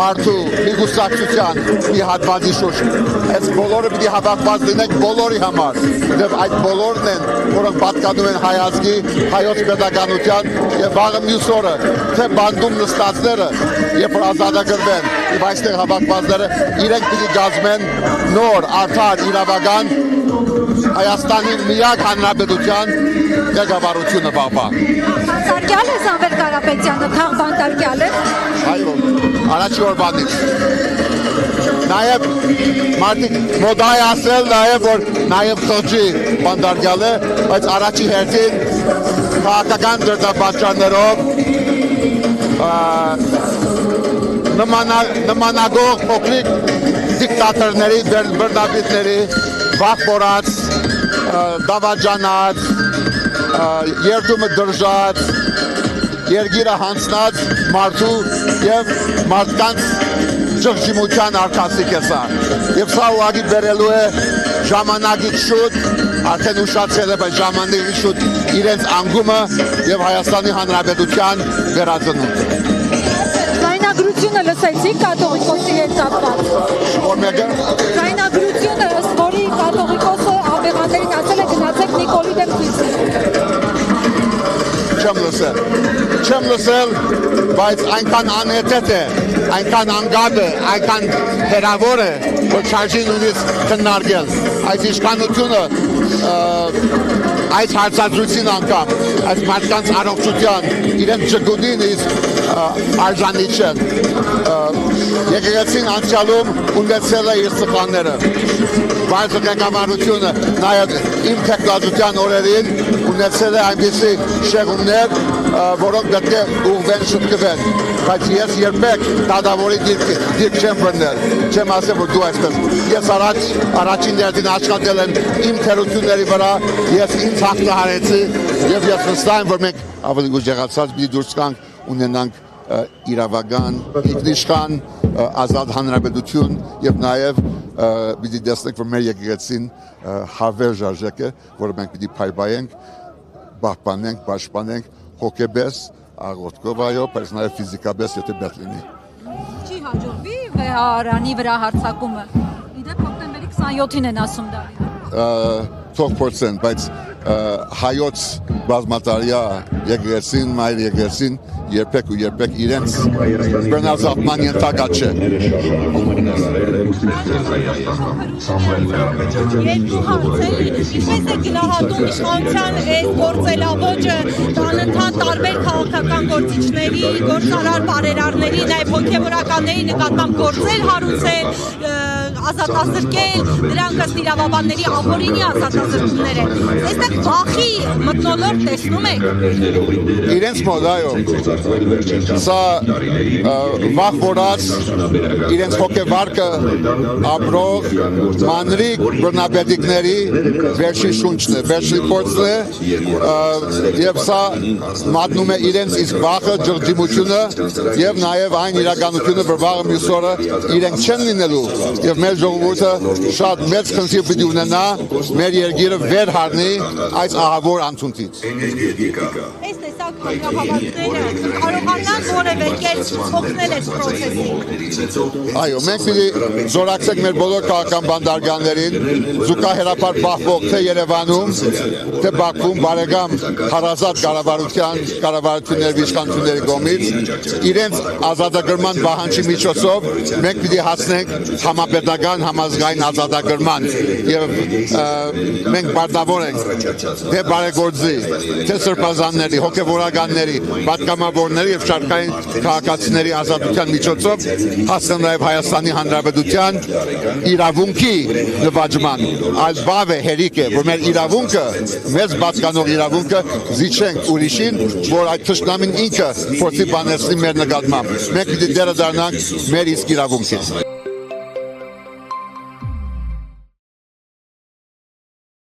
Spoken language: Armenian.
մարդու միգուսակցության մի հատվածի շուրջ այս բոլորը պիտի հավաքված լինենք բոլորի համար եւ այդ բոլորն են որոնք պատկանում են հայ ազգի հայոց պետականության եւ վաղը մյուս օրը թե բանդում նստածները երբ որ ազատագրվեն եւ այստեղ հավաքվածները իրենք պիտի գազմեն նոր արդար իրավական Հայաստանի միակ հանրապետության ղեկավարությունը բաբա Բանտարկյալ է Սամվել Կարապետյանը, թաղ բանտարկյալ է։ Այո, առաջի օրվանից։ Նաև մարդիկ մոդայ ասել նաև որ նաև խղճի բանտարկյալ է, բայց առաջի հերթին քաղաքական դրդապատճառներով նմանագող փոքրիկ դիկտատորների, բռնապետների վախ կորած, դավաճանած, երկումը դրժած, երգիրը հանձնած մարդու և մարդկանց ճղճիմության արկասիկ է սա։ Եվ սա ուղղակի բերելու է ժամանակից շուտ, արդեն ուշացել է, բայց ժամանակից շուտ իրենց անգումը և Հայաստանի Հանրապետության վերածնունդը։ Զայնագրությունը լսեցիք կաթողիկոսի հետ կապված։ Որ մեկը։ Զայնագրությունը, ըստ որի կաթողիկոսը աբեղաներին ասել է գնացեք Նիկոլի դեմ Չեմ լսել, բայց այնքան անհետետ է, այնքան անգապ է, այնքան հեռավոր է, որ չարժի նույնիսկ քննարկել։ Այս իշխանությունը այս հարցադրույցին անգամ, այս մարդկանց առողջության, իրենց ջգուդին արժանի չեն։ Եկեղեցին անցյալում ունեցել է իր սխալները։ Բայց ղեկավարությունը նաև իմ թեկնածության օրերին ունեցել է այնպիսի շեղումներ, որոնք պետք է ուղղվեն շտկվեն։ Բայց ես երբեք դատավորի դիրք չեմ բռնել, չեմ ասել, որ դու այսպես։ Ես առաջին դերտին աշխատել եմ իմ թերությունների վրա, ես ինձ հաղթահարեցի եւ ես վստահ եմ, որ մենք ավելի ուժեղացած պիտի դուրս գանք ունենանք իրավական, ինքնիշխան, ազատ հանրապետություն եւ նաեւ պիտի տեսնենք, որ մեր եկեղեցին հավերժ արժեք է, որը մենք պիտի փայփայենք, պահպանենք, պաշտպանենք հոգեբես, աղոթքով այո, բայց նաեւ ֆիզիկաբես, եթե պետք լինի։ Չի հաջողվի վեհարանի վրա հարձակումը։ Իդեպ հոկտեմբերի 27-ին են ասում դա։ Թող փորձեն, բայց հայոց բազմատարյա եկեղեցին, մայր եկեղեցին երբեք ու երբեք իրենց բռնազավթման ենթակա չէ։ Երկու հարցեր, ինչպես է գնահատում իշխանության այս գործելավոճը անընդհատ տարբեր քաղաքական գործիչների, գործարար բարերարների, նաև հոգևորականների նկատմամբ գործեր հարուցել, ազատազրկել, դրանք ըստ իրավաբանների ապօրինի ազատազրկումներ են։ Այստեղ վախի մթնոլորտ տեսնում եք։ Իրենց մոտ այո։ Սա վախ որած իրենց հոգեվարկը ապրող մանրիկ բռնապետիկների վերջի շունչն է, վերջի փորձն է եւ սա մատնում է իրենց իսկ վախը, ջղջիմությունը եւ նաեւ այն իրականությունը, որ վաղը մյուս օրը իրենք չեն լինելու եւ մեր ժողովուրդը շատ մեծ խնդիր պիտի ունենա մեր երկիրը վեր հառնի այս ահավոր անցուդից։ Այս տեսակ հանրահավաքները կարողանան որևէ կերպ օգնել այս process-ին։ Այո, մենք պիտի զորակցենք մեր բոլոր քաղաքական բանդարգաններին, զուգահեռապար պահվող թե Երևանում, թե Բաքվում բարեկամ հարազատ կառավարությունների իշխանությունների կողմից իրենց ազատագրման պահանջի միջոցով մենք պիտի հասնենք համապետական համազգային ազատագրման եւ մենք պարտավոր ենք թե բարեգործի, թե սրբազանների, հոգեվորականների, պատգամավորների եւ շարքային քաղաքացիների ազատության միջոցով հասնել նաեւ Հայաստանի Հանրապետության իրավունքի նվաճման, այլ բավ է հերիք է, որ մեր իրավունքը, մեզ բացկանող իրավունքը զիջենք ուրիշին, որ այդ թշնամին ինքը փորձի բանեցնի մեր նկատմամբ։ Մենք պիտի դերը դառնանք մեր իսկ իրավունքին։